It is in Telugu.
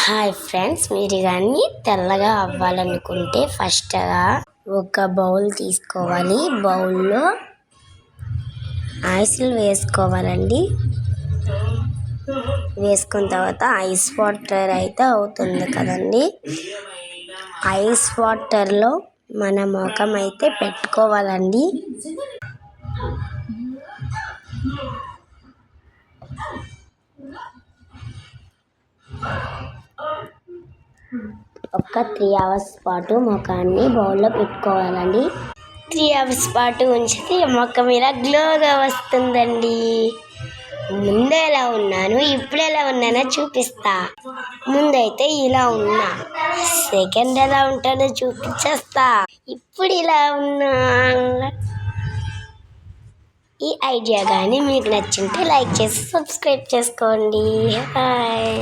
హాయ్ ఫ్రెండ్స్, మీరు కానీ తెల్లగా అవ్వాలనుకుంటే ఫస్ట్గా ఒక బౌల్ తీసుకోవాలి. బౌల్లో ఐస్లు వేసుకోవాలండి. వేసుకున్న తర్వాత ఐస్ వాటర్ అయితే అవుతుంది కదండి. ఐస్ వాటర్లో మన ముఖం అయితే పెట్టుకోవాలండి. ఒక 3 అవర్స్ పాటు ముఖాన్ని బౌల్లో పెట్టుకోవాలండి. 3 అవర్స్ పాటు ఉంచితే ముఖం ఇలా గ్లోగా వస్తుందండి. ముందు ఎలా ఉన్నాను, ఇప్పుడు ఎలా ఉన్నానో చూపిస్తా. ముందైతే ఇలా ఉన్నా, సెకండ్ ఎలా ఉంటానో చూపించేస్తా. ఇప్పుడు ఇలా ఉన్నా. ఈ ఐడియా కానీ మీకు నచ్చింటే లైక్ చేసి సబ్స్క్రైబ్ చేసుకోండి. హాయ్.